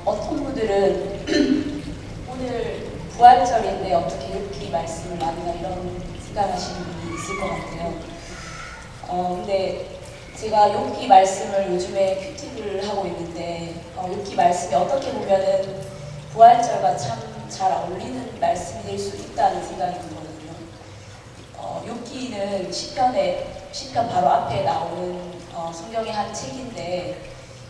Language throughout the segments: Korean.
어떤 분들은 오늘 부활절인데 어떻게 이렇게 말씀을 나누나 이런 생각하시는 분이 있을 것 같아요. 근데 제가 욥기 말씀을 요즘에 큐티를 하고 있는데 욥기 말씀이 어떻게 보면은 부활절과 참 잘 어울리는 말씀이 될 수 있다는 생각이 들거든요. 욥기는 시편 바로 앞에 나오는 성경의 한 책인데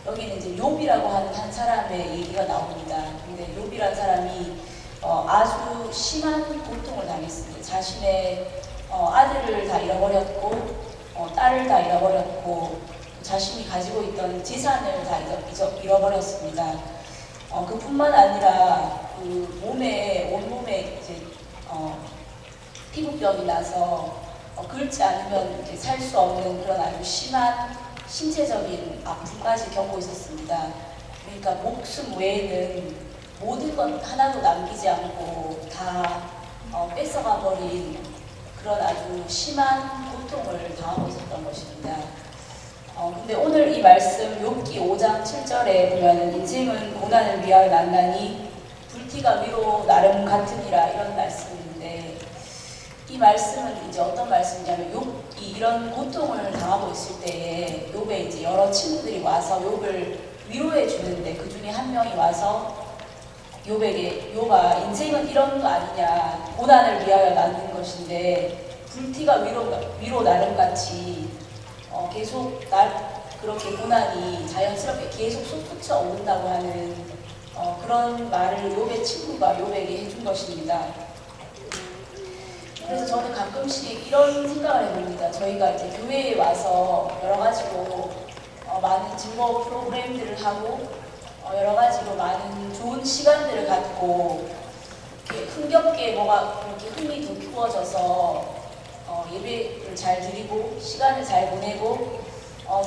여기는 이제 욥이라고 하는 한 사람의 얘기가 나옵니다. 근데 욥이라는 사람이 아주 심한 고통을 당했습니다. 자신의 아들을 다 잃어버렸고 딸을 다 잃어버렸고 자신이 가지고 있던 재산을 다 잃어버렸습니다. 그뿐만 아니라 그 온몸에 이제 피부병이 나서 긁지 않으면 살 수 없는 그런 아주 심한 신체적인 아픔까지 겪고 있었습니다. 그러니까 목숨 외에는 모든 것 하나도 남기지 않고 다 뺏어가 버린 그런 아주 심한 고통을 당하고 있었던 것입니다. 근데 오늘 이 말씀 욥기 5장 7절에 보면은 인생은 고난을 위하여 난다니 불티가 위로 나름 같으니라 이런 말씀인데 이 말씀은 이제 어떤 말씀이냐면 욥이 이런 고통을 당하고 있을 때에 욥의 이제 여러 친구들이 와서 욥을 위로해 주는데 그 중에 한 명이 와서 욥에게 욥아 인생은 이런 거 아니냐 고난을 위하여 낳는 것인데 불티가 위로 나름같이 계속 그렇게 고난이 자연스럽게 계속 솟구쳐 오른다고 하는 그런 말을 욥의 친구가 욥에게 해준 것입니다. 그래서 저는 가끔씩 이런 생각을 해봅니다. 저희가 이제 교회에 와서 여러 가지로 많은 증거 프로그램들을 하고 여러 가지로 많은 좋은 시간들을 갖고 이렇게 흥겹게 뭐가 그렇게 흥이 돋구어져서 예배를 잘 드리고 시간을 잘 보내고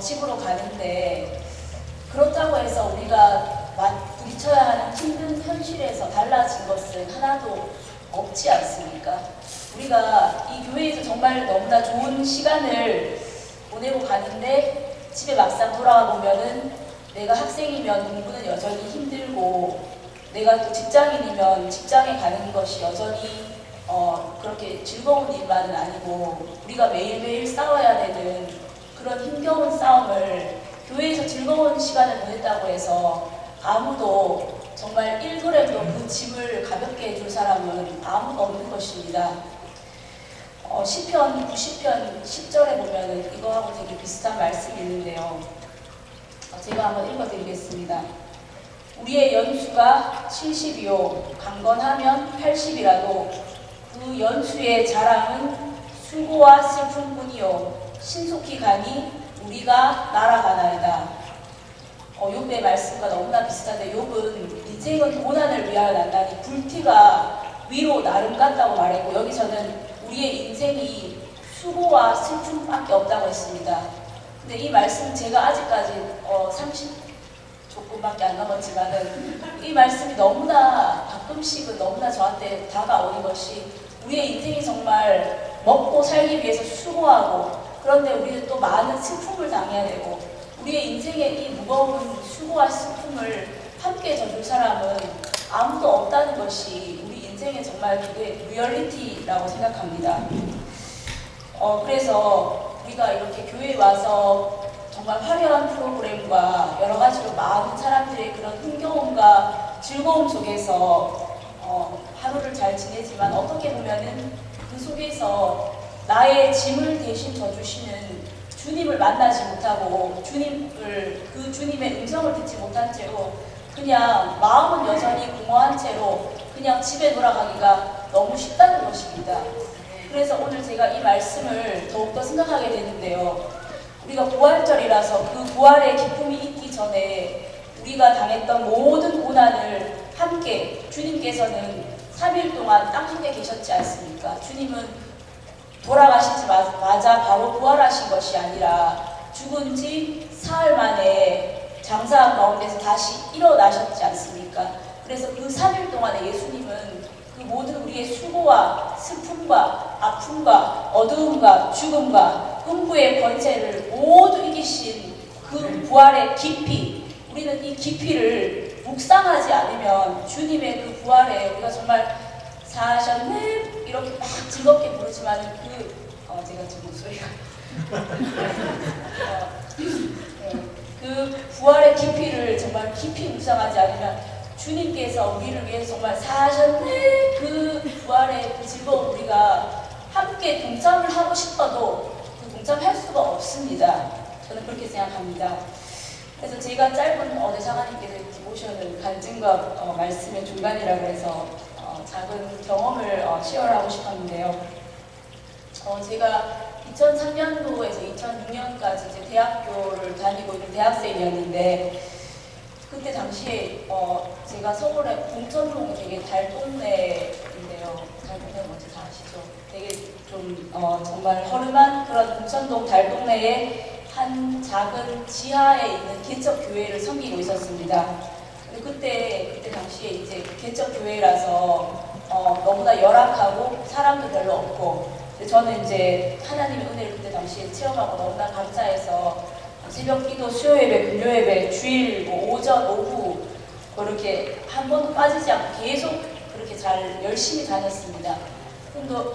집으로 가는데 그렇다고 해서 우리가 부딪혀야 하는 힘든 현실에서 달라진 것은 하나도 없지 않습니까? 우리가 이 교회에서 정말 너무나 좋은 시간을 보내고 가는데 집에 막상 돌아와 보면은 내가 학생이면 공부는 여전히 힘들고 내가 또 직장인이면 직장에 가는 것이 여전히 그렇게 즐거운 일만은 아니고 우리가 매일매일 싸워야 되는 그런 힘겨운 싸움을 교회에서 즐거운 시간을 보냈다고 해서 아무도 정말 1g도 그 짐을 가볍게 해줄 사람은 아무도 없는 것입니다. 시편 90편 10절에 보면은 이거하고 되게 비슷한 말씀이 있는데요. 제가 한번 읽어드리겠습니다. 우리의 연수가 70이요 강건하면 80이라도 그 연수의 자랑은 수고와 슬픔뿐이요 신속히 가니 우리가 날아가나이다. 욥의 말씀과 너무나 비슷한데 욥은 인생은 고난을 위하여 난다니 불티가 위로 나름 같다고 말했고 여기서는 우리의 인생이 수고와 슬픔밖에 없다고 했습니다. 근데 이 말씀 제가 아직까지 30 조금밖에 안 남았지만은 이 말씀이 너무나 가끔씩은 너무나 저한테 다가오는 것이 우리의 인생이 정말 먹고 살기 위해서 수고하고 그런데 우리는 또 많은 슬픔을 당해야 되고 우리의 인생의 이 무거운 수고와 슬픔을 함께 져줄 사람은 아무도 없다는 것이 우리 인생의 정말 그게 리얼리티라고 생각합니다. 그래서 우리가 이렇게 교회에 와서 정말 화려한 프로그램과 여러 가지로 많은 사람들의 그런 흥겨움과 즐거움 속에서 하루를 잘 지내지만 어떻게 보면은 그 속에서 나의 짐을 대신 져주시는 주님을 만나지 못하고 그 주님의 음성을 듣지 못한 채로 그냥 마음은 여전히 공허한 채로 그냥 집에 돌아가기가 너무 쉽다는 것입니다. 그래서 오늘 제가 이 말씀을 더욱더 생각하게 되는데요. 우리가 부활절이라서 그 부활의 기쁨이 있기 전에 우리가 당했던 모든 고난을 함께 주님께서는 3일 동안 땅속에 계셨지 않습니까? 주님은 돌아가시자마자 바로 부활하신 것이 아니라 죽은 지 사흘 만에 장사 가운데서 다시 일어나셨지 않습니까? 그래서 그 3일 동안에 예수님은 그 모든 우리의 수고와 슬픔과 아픔과 어두움과 죽음과 흉부의 권세를 모두 이기신 그 부활의 깊이 우리는 이 깊이를 묵상하지 않으면 주님의 그 부활에 우리가 정말 사셨네 이렇게 막 즐겁게 부르지만 제가 지금 목소리가 그 부활의 깊이를 정말 깊이 묵상하지 않으면 주님께서 우리를 위해서 정말 사셨네 그 부활의 그 즐거움 우리가 함께 동참을 하고 싶어도 그 동참할 수가 없습니다. 저는 그렇게 생각합니다. 그래서 제가 짧은 어제 사관님께서 디보션을 간증과 말씀의 중간이라 그래서 작은 경험을 시어하고 싶었는데요. 제가 2003년도에서 2006년까지 이제 대학교를 다니고 있는 대학생이었는데 그때 당시에 제가 서울의 봉천동 되게 달동네인데요. 달동네 뭔지 다 아시죠? 되게 좀 정말 허름한 그런 봉천동 달동네에 한 작은 지하에 있는 개척교회를 섬기고 있었습니다. 근데 그때 당시에 이제 개척교회라서 너무나 열악하고 사람도 별로 없고 저는 이제 하나님의 은혜를 그때 당시에 체험하고 너무나 감사해서 새벽 기도, 수요 예배, 금요 예배, 주일 오전, 오후 그렇게 한 번도 빠지지 않고 계속 그렇게 잘 열심히 다녔습니다.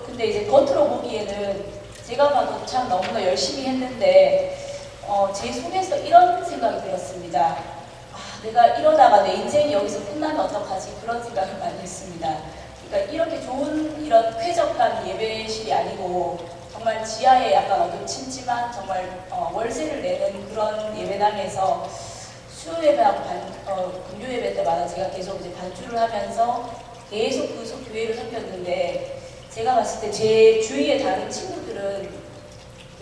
근데 이제 겉으로 보기에는 제가 봐도 참 너무나 열심히 했는데 제 속에서 이런 생각이 들었습니다. 내가 이러다가 내 인생이 여기서 끝나면 어떡하지? 그런 생각을 많이 했습니다. 그러니까 이렇게 좋은 이런 쾌적한 예배실이 아니고 정말 지하에 약간 어두침침한 정말 월세를 내는 그런 예배당에서 수요 예배하고 금요 예배 때마다 제가 계속 이제 반주를 하면서 계속 그 교회를 섬겼는데 제가 봤을 때 제 주위의 다른 친구들은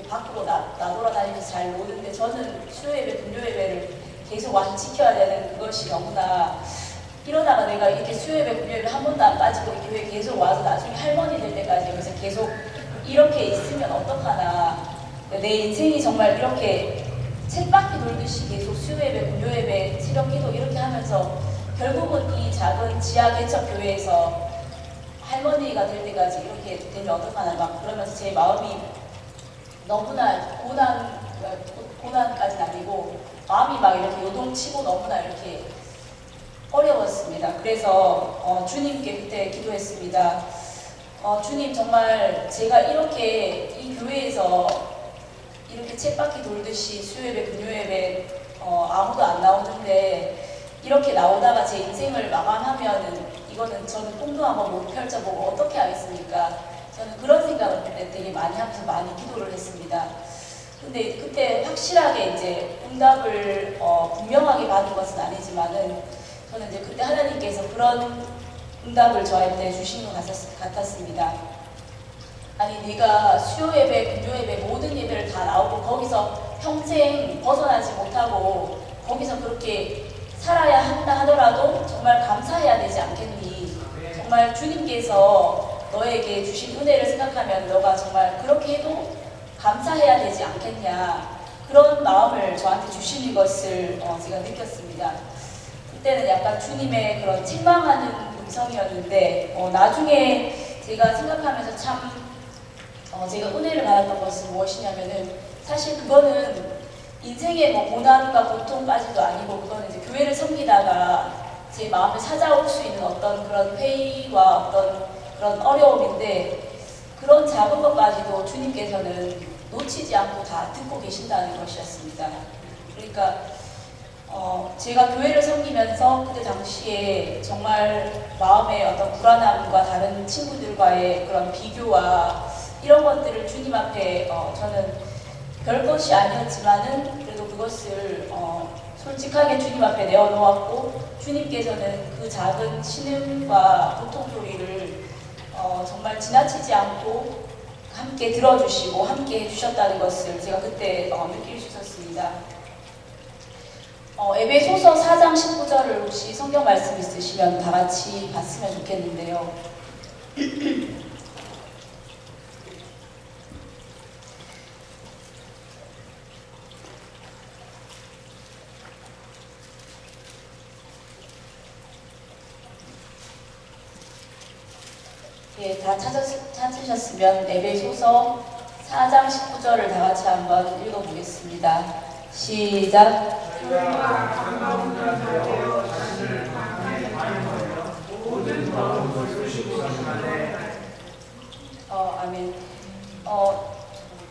밖으로 나돌아다니면서 잘 노는데 저는 수요 예배, 금요 예배를 계속 와서 지켜야 되는 그것이 너무나 이러다가 내가 이렇게 수요 예배, 금요 예배 한 번도 안 빠지고 이 교회 계속 와서 나중에 할머니 될 때까지 여기서 계속 이렇게 있으면 어떡하나 내 인생이 정말 이렇게 쳇바퀴 돌듯이 계속 수요 예배, 금요 예배, 새벽 기도 이렇게 하면서 결국은 이 작은 지하 개척 교회에서 할머니가 될 때까지 이렇게 되면 어떡하나 막 그러면서 제 마음이 너무나 고난까지는 아니고 마음이 막 이렇게 요동치고 너무나 이렇게 어려웠습니다. 그래서 주님께 그때 기도했습니다. 주님 정말 제가 이렇게 이 교회에서 이렇게 쳇바퀴 돌듯이 수요예배, 금요예배 아무도 안 나오는데 이렇게 나오다가 제 인생을 마감하면은 이거는 저는 꿈도 한번 못 펼쳐보고 어떻게 하겠습니까? 저는 그런 생각을 그때 되게 많이 하면서 많이 기도를 했습니다. 근데 그때 확실하게 이제 응답을 분명하게 받은 것은 아니지만은 저는 이제 그때 하나님께서 그런 응답을 저한테 주신 것 같았습니다. 아니 네가 수요 예배, 금요 예배 모든 예배를 다 나오고 거기서 평생 벗어나지 못하고 거기서 그렇게 살아야 한다 하더라도 정말 감사해야 되지 않겠니? 정말 주님께서 너에게 주신 은혜를 생각하면 너가 정말 그렇게 해도 감사해야 되지 않겠냐? 그런 마음을 저한테 주시는 것을 제가 느꼈습니다. 그때는 약간 주님의 그런 책망하는 음성이었는데 나중에 제가 생각하면서 참 제가 은혜를 받았던 것은 무엇이냐면은 사실 그거는 인생의 뭐 고난과 고통까지도 아니고 그거는 이제 교회를 섬기다가 제 마음을 찾아올 수 있는 어떤 그런 회의와 어떤 그런 어려움인데 그런 작은 것까지도 주님께서는 놓치지 않고 다 듣고 계신다는 것이었습니다. 그러니까 제가 교회를 섬기면서 그때 당시에 정말 마음의 어떤 불안함과 다른 친구들과의 그런 비교와 이런 것들을 주님 앞에 저는 별것이 아니었지만은 그래도 그것을 솔직하게 주님 앞에 내어놓았고 주님께서는 그 작은 신음과 고통 소리를 정말 지나치지 않고 함께 들어주시고 함께 해주셨다는 것을 제가 그때 느낄 수 있었습니다. 에베소서 4장 19절을 혹시 성경 말씀 있으시면 다 같이 봤으면 좋겠는데요. 예, 다 찾으셨으면 에베소서 4장 19절을 다 같이 한번 읽어보겠습니다. 시작. 아멘.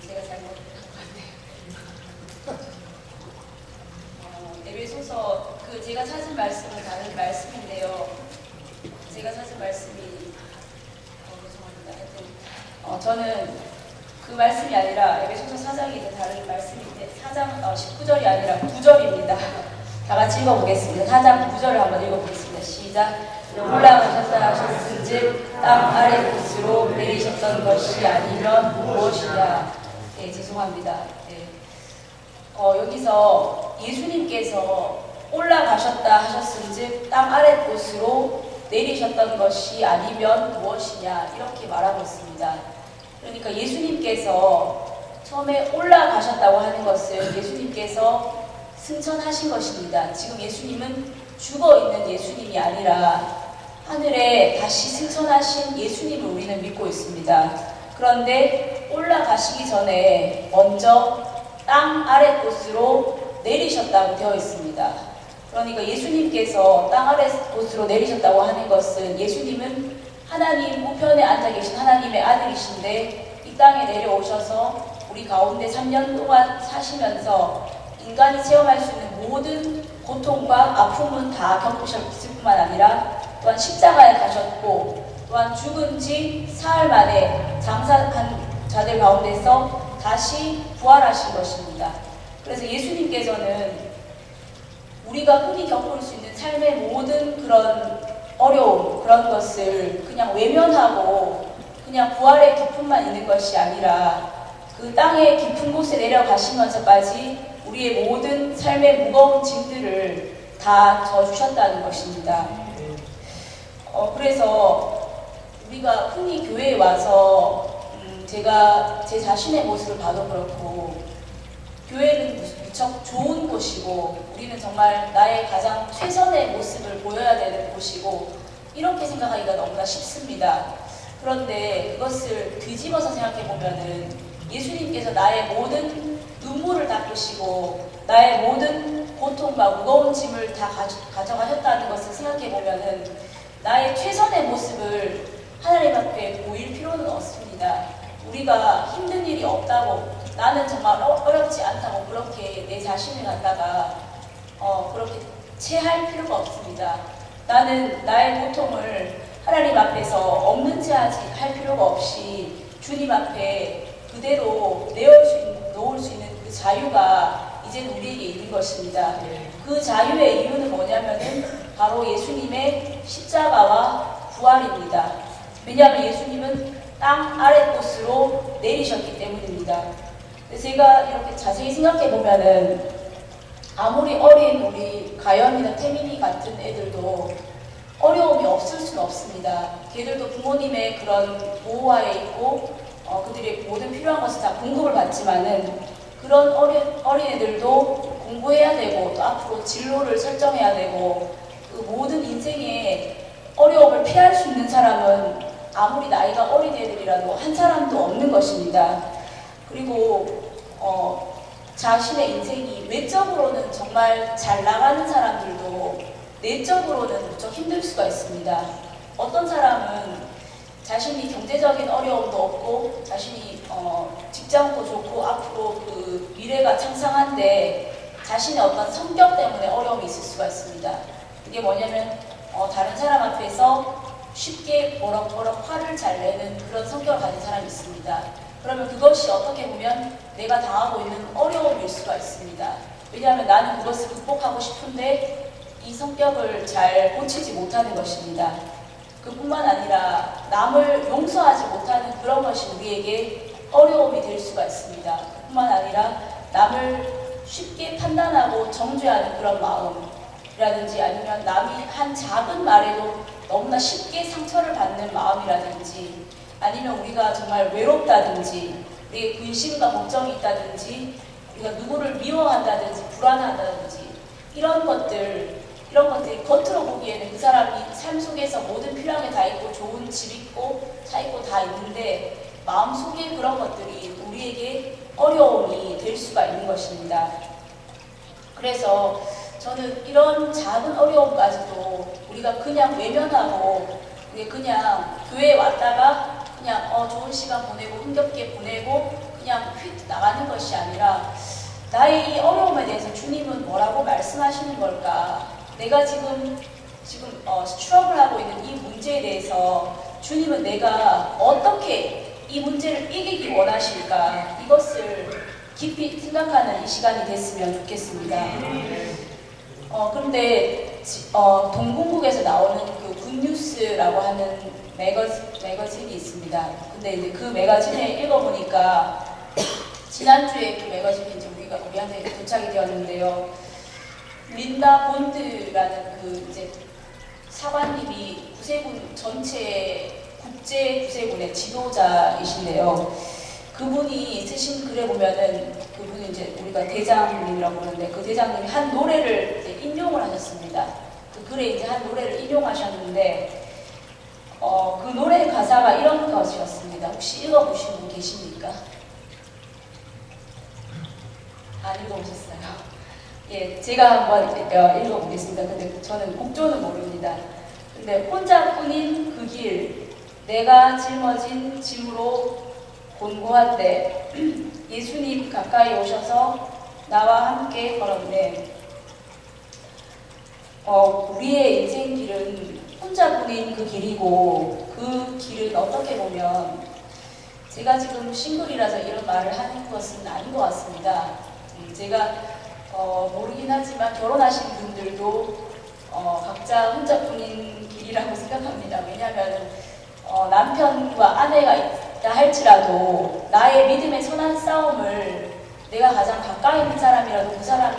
제가 잘못한 것 같아요. 에베소서 제가 찾은 말씀은 다른 말씀인데요. 제가 찾은 말씀이 죄송합니다. 하여튼 저는 그 말씀이 아니라 에베소서 4장이 이제 다른 말씀인데 4장 19절이 아니라 9절입니다. 다 같이 읽어보겠습니다. 4장 9절을 한번 읽어보겠습니다. 시작. 올라가셨다 하셨은즉 땅 아래 곳으로 내리셨던 것이 아니면 무엇이냐. 네, 죄송합니다. 네. 여기서 예수님께서 올라가셨다 하셨은즉 땅 아래 곳으로 내리셨던 것이 아니면 무엇이냐 이렇게 말하고 있습니다. 그러니까 예수님께서 처음에 올라가셨다고 하는 것은 예수님께서 승천하신 것입니다. 지금 예수님은 죽어있는 예수님이 아니라 하늘에 다시 승천하신 예수님을 우리는 믿고 있습니다. 그런데 올라가시기 전에 먼저 땅 아래 곳으로 내리셨다고 되어 있습니다. 그러니까 예수님께서 땅 아래 곳으로 내리셨다고 하는 것은 예수님은 하나님 우편에 앉아 계신 하나님의 아들이신데 이 땅에 내려오셔서 우리 가운데 3년 동안 사시면서 인간이 체험할 수 있는 모든 고통과 아픔은 다 겪으셨을 뿐만 아니라 또한 십자가에 가셨고 또한 죽은 지 사흘 만에 장사한 자들 가운데서 다시 부활하신 것입니다. 그래서 예수님께서는 우리가 흔히 겪을 수 있는 삶의 모든 그런 어려움, 그런 것을 그냥 외면하고 그냥 부활의 기쁨만 있는 것이 아니라 그 땅의 깊은 곳에 내려가시면서까지 우리의 모든 삶의 무거운 짐들을 다 져주셨다는 것입니다. 그래서 우리가 흔히 교회에 와서 제가 제 자신의 모습을 봐도 그렇고 교회는 무척 좋은 곳이고 우리는 정말 나의 가장 최선의 모습을 보여야 되는 곳이고 이렇게 생각하기가 너무나 쉽습니다. 그런데 그것을 뒤집어서 생각해 보면은 예수님께서 나의 모든 눈물을 닦으시고 나의 모든 고통과 무거운 짐을 다 가져가셨다는 것을 생각해 보면은 나의 최선의 모습을 하나님 앞에 보일 필요는 없습니다. 우리가 힘든 일이 없다고 나는 정말 어렵지 않다고 그렇게 내 자신을 갖다가 그렇게 체할 필요가 없습니다. 나는 나의 고통을 하나님 앞에서 없는 채 할 필요가 없이 주님 앞에 그대로 놓을 수 있는 그 자유가 이제 우리에게 있는 것입니다. 그 자유의 이유는 뭐냐면은 바로 예수님의 십자가와 부활입니다. 왜냐하면 예수님은 땅 아래 곳으로 내리셨기 때문입니다. 제가 이렇게 자세히 생각해 보면은 아무리 어린 우리 가연이나 태민이 같은 애들도 어려움이 없을 수는 없습니다. 걔들도 부모님의 그런 보호하에 있고 그들의 모든 필요한 것을 다 공급을 받지만은 그런 어린 애들도 공부해야 되고 또 앞으로 진로를 설정해야 되고 그 모든 인생의 어려움을 피할 수 있는 사람은 아무리 나이가 어린 애들이라도 한 사람도 없는 것입니다. 그리고 자신의 인생이 외적으로는 정말 잘 나가는 사람들도 내적으로는 무척 힘들 수가 있습니다. 어떤 사람은 자신이 경제적인 어려움도 없고 자신이 직장도 좋고 앞으로 그 미래가 창창한데 자신의 어떤 성격 때문에 어려움이 있을 수가 있습니다. 그게 뭐냐면 다른 사람 앞에서 쉽게 버럭버럭 화를 잘 내는 그런 성격을 가진 사람이 있습니다. 그러면 그것이 어떻게 보면 내가 당하고 있는 어려움일 수가 있습니다. 왜냐하면 나는 그것을 극복하고 싶은데 이 성격을 잘 고치지 못하는 것입니다. 그뿐만 아니라 남을 용서하지 못하는 그런 것이 우리에게 어려움이 될 수가 있습니다. 그뿐만 아니라 남을 쉽게 판단하고 정죄하는 그런 마음이라든지 아니면 남이 한 작은 말에도 너무나 쉽게 상처를 받는 마음이라든지 아니면 우리가 정말 외롭다든지 우리의 근심과 걱정이 있다든지 우리가 누구를 미워한다든지 불안하다든지 이런 것들이 겉으로 보기에는 그 사람이 삶 속에서 모든 필요한 게 다 있고 좋은 집 있고 차 있고 다 있는데 마음속에 그런 것들이 우리에게 어려움이 될 수가 있는 것입니다. 그래서 저는 이런 작은 어려움까지도 우리가 그냥 외면하고 우리가 그냥 교회에 왔다가 그냥 좋은 시간 보내고 흥겹게 보내고 그냥 휙 나가는 것이 아니라 나의 이 어려움에 대해서 주님은 뭐라고 말씀하시는 걸까? 내가 지금 스트러글하고 있는 이 문제에 대해서 주님은 내가 어떻게 이 문제를 이기기 원하실까? 이것을 깊이 생각하는 이 시간이 됐으면 좋겠습니다. 그런데 동국국에서 나오는 그 굿뉴스라고 하는 매거진이 있습니다. 근데 이제 그 매거진에 읽어보니까 지난주에 그 매거진이 이제 우리한테 도착이 되었는데요. 린다 본드라는 그 이제 사관님이 구세군 전체 국제 구세군의 지도자이신데요. 그분이 쓰신 글에 보면은 그분이 이제 우리가 대장님이라고 하는데 그 대장님이 한 노래를 이제 인용을 하셨습니다. 그 글에 이제 한 노래를 인용하셨는데 그 노래 가사가 이런 것이었습니다. 혹시 읽어보신 분 계십니까? 안 읽어보셨어요? 예, 제가 한번 읽어보겠습니다. 근데 저는 곡조는 모릅니다. 근데 혼자뿐인 그 길, 내가 짊어진 짐으로 곤고한데 예수님 가까이 오셔서 나와 함께 걸었네. 우리의 인생 길은 혼자뿐인 그 길이고 그 길은 어떻게 보면 제가 지금 싱글이라서 이런 말을 하는 것은 아닌 것 같습니다. 제가 모르긴 하지만 결혼하신 분들도 각자 혼자뿐인 길이라고 생각합니다. 왜냐하면 남편과 아내가 있다 할지라도 나의 믿음의 선한 싸움을 내가 가장 가까이 있는 사람이라도 그 사람이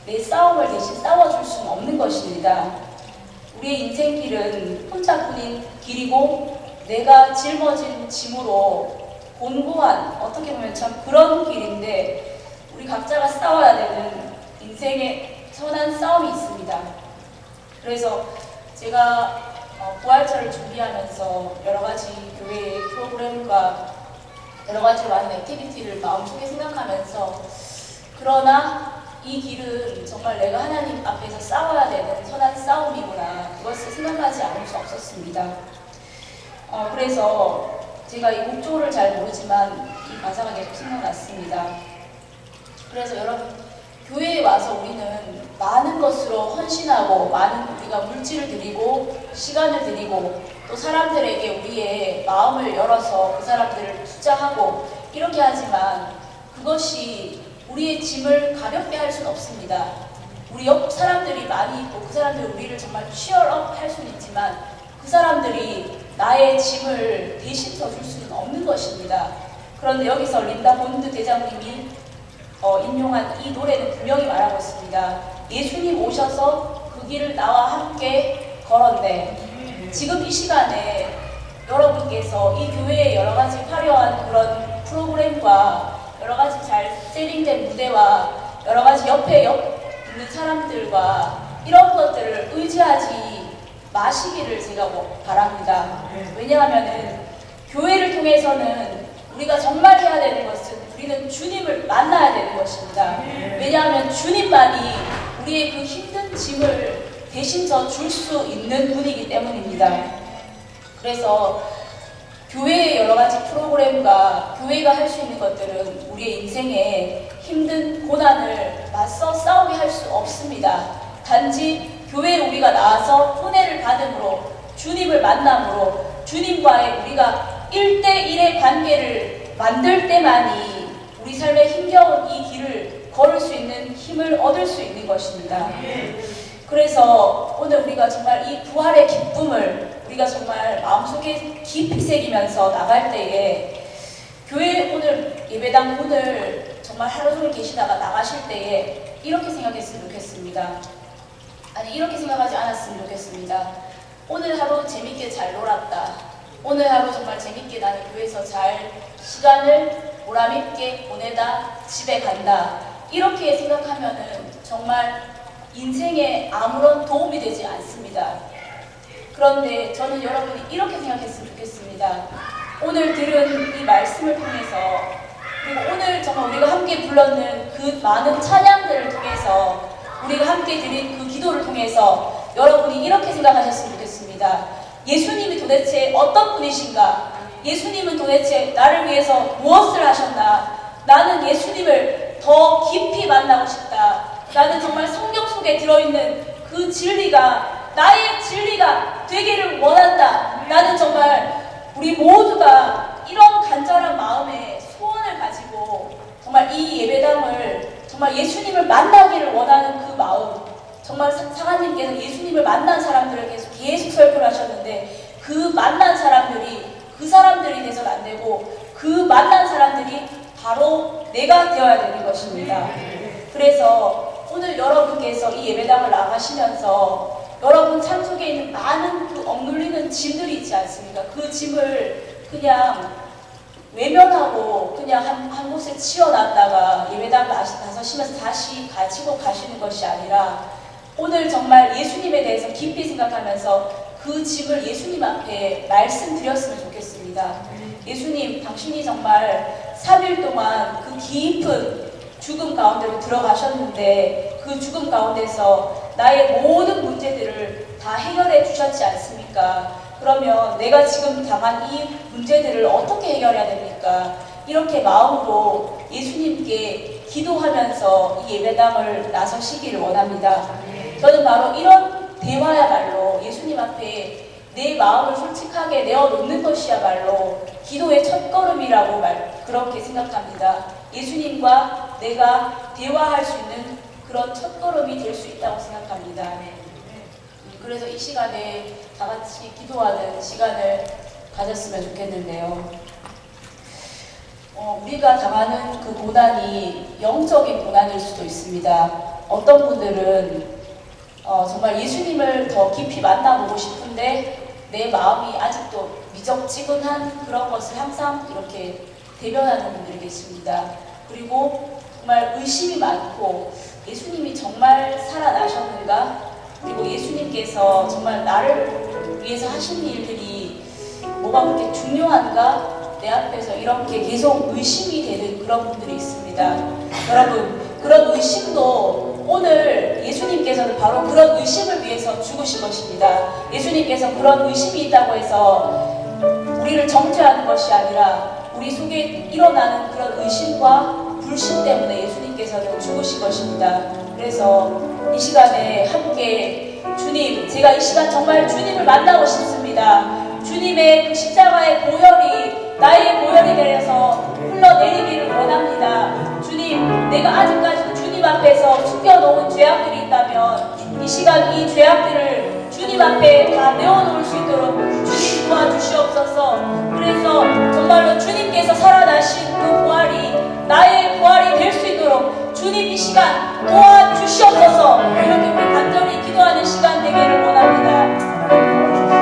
내 싸움을 대신 싸워줄 수는 없는 것입니다. 우리의 인생 길은 혼자뿐인 길이고 내가 짊어진 짐으로 곤고한 어떻게 보면 참 그런 길인데 우리 각자가 싸워야 되는 인생의 선한 싸움이 있습니다. 그래서 제가 부활절을 준비하면서 여러 가지 교회의 프로그램과 여러 가지 많은 액티비티를 마음속에 생각하면서 그러나 이 길은 정말 내가 하나님 앞에서 싸워야 되는 선한 싸움이구나 그것을 생각하지 않을 수 없었습니다. 그래서 제가 이 곡조를 잘 모르지만 이 가사가 계속 생각났습니다. 그래서 여러분 교회에 와서 우리는 많은 것으로 헌신하고 많은 우리가 물질을 드리고 시간을 드리고 또 사람들에게 우리의 마음을 열어서 그 사람들을 투자하고 이렇게 하지만 그것이 우리의 짐을 가볍게 할 수는 없습니다. 우리 옆 사람들이 많이 있고 그 사람들이 우리를 정말 치얼업 할 수는 있지만 그 사람들이 나의 짐을 대신 져줄 수는 없는 것입니다. 그런데 여기서 린다 본드 대장님이 인용한 이 노래는 분명히 말하고 있습니다. 예수님 오셔서 그 길을 나와 함께 걸었네. 지금 이 시간에 여러분께서 이 교회의 여러 가지 화려한 그런 프로그램과 여러 가지 잘 세팅된 무대와 여러 가지 옆에 있는 사람들과 이런 것들을 의지하지 마시기를 제가 바랍니다. 왜냐하면은 교회를 통해서는 우리가 정말 해야 되는 것은 우리는 주님을 만나야 되는 것입니다. 왜냐하면 주님만이 우리의 그 힘든 짐을 대신 줄 수 있는 분이기 때문입니다. 그래서 교회의 여러 가지 프로그램과 교회가 할 수 있는 것들은 우리의 인생에 힘든 고난을 맞서 싸우게 할 수 없습니다. 단지 교회에 우리가 나와서 은혜를 받음으로 주님을 만남으로 주님과의 우리가 1대1의 관계를 만들 때만이 우리 삶의 힘겨운 이 길을 걸을 수 있는 힘을 얻을 수 있는 것입니다. 그래서 오늘 우리가 정말 이 부활의 기쁨을 우리가 정말 마음속에 깊이 새기면서 나갈 때에 교회 오늘 예배당 문을 정말 하루 종일 계시다가 나가실 때에 이렇게 생각했으면 좋겠습니다. 아니 이렇게 생각하지 않았으면 좋겠습니다. 오늘 하루 재밌게 잘 놀았다. 오늘 하루 정말 재밌게 나는 교회에서 잘 시간을 보람있게 보내다 집에 간다. 이렇게 생각하면은 정말 인생에 아무런 도움이 되지 않습니다. 그런데 저는 여러분이 이렇게 생각했으면 좋겠습니다. 오늘 들은 이 말씀을 통해서 그리고 오늘 정말 우리가 함께 불렀는 그 많은 찬양들을 통해서 우리가 함께 드린 그 기도를 통해서 여러분이 이렇게 생각하셨으면 좋겠습니다. 예수님이 도대체 어떤 분이신가? 예수님은 도대체 나를 위해서 무엇을 하셨나? 나는 예수님을 더 깊이 만나고 싶다. 나는 정말 성경 속에 들어있는 그 진리가 나의 진리가 되기를 원한다. 나는 정말 우리 모두가 이런 간절한 마음에 소원을 가지고 정말 이 예배당을 정말 예수님을 만나기를 원하는 그 마음, 정말 사관님께서 예수님을 만난 사람들을 계속 설교를 하셨는데 그 만난 사람들이 그 사람들이 돼서는 안 되고 그 만난 사람들이 바로 내가 되어야 되는 것입니다. 그래서 오늘 여러분께서 이 예배당을 나가시면서 여러분 삶 속에 있는 많은 그 억눌리는 짐들이 있지 않습니까? 그 짐을 그냥 외면하고 그냥 한 곳에 치워놨다가 예배당 나서시면서 다시 가지고 가시는 것이 아니라 오늘 정말 예수님에 대해서 깊이 생각하면서 그 짐을 예수님 앞에 말씀드렸으면 좋겠습니다. 예수님, 당신이 정말 3일 동안 그 깊은 죽음 가운데로 들어가셨는데 그 죽음 가운데서 나의 모든 문제들을 다 해결해 주셨지 않습니까? 그러면 내가 지금 당한 이 문제들을 어떻게 해결해야 됩니까? 이렇게 마음으로 예수님께 기도하면서 이 예배당을 나서시기를 원합니다. 저는 바로 이런 대화야말로 예수님 앞에 내 마음을 솔직하게 내어놓는 것이야말로 기도의 첫걸음이라고 그렇게 생각합니다. 예수님과 내가 대화할 수 있는 그런 첫걸음이 될 수 있다고 생각합니다. 그래서 이 시간에 다 같이 기도하는 시간을 가졌으면 좋겠는데요. 우리가 당하는 그 고난이 영적인 고난일 수도 있습니다. 어떤 분들은 정말 예수님을 더 깊이 만나보고 싶은데 내 마음이 아직도 미적지근한 그런 것을 항상 이렇게 대변하는 분들이 계십니다. 그리고 정말 의심이 많고 예수님이 정말 살아나셨는가? 그리고 예수님께서 정말 나를 위해서 하신 일들이 뭐가 그렇게 중요한가? 내 앞에서 이렇게 계속 의심이 되는 그런 분들이 있습니다. 여러분, 그런 의심도 오늘 예수님께서는 바로 그런 의심을 위해서 죽으신 것입니다. 예수님께서 그런 의심이 있다고 해서 우리를 정죄하는 것이 아니라 우리 속에 일어나는 그런 의심과 불신 때문에 예수님께서는 죽으신 것입니다. 그래서 이 시간에 함께 주님, 제가 이 시간 정말 주님을 만나고 싶습니다. 주님의 그 십자가의 보혈이 나의 보혈이 되어서 흘러내리기를 원합니다. 주님, 내가 아직까지도 주님 앞에서 숨겨놓은 죄악들이 있다면 이 시간 이 죄악들을 주님 앞에 다 내어놓을 수 있도록 주님 도와주시옵소서. 그래서 정말로 주님께서 살아나신 그 부활이 나의 부활이 될 수 있도록 주님 이 시간 도와주시옵소서. 이렇게 우리 간절히 기도하는 시간 되기를 원합니다.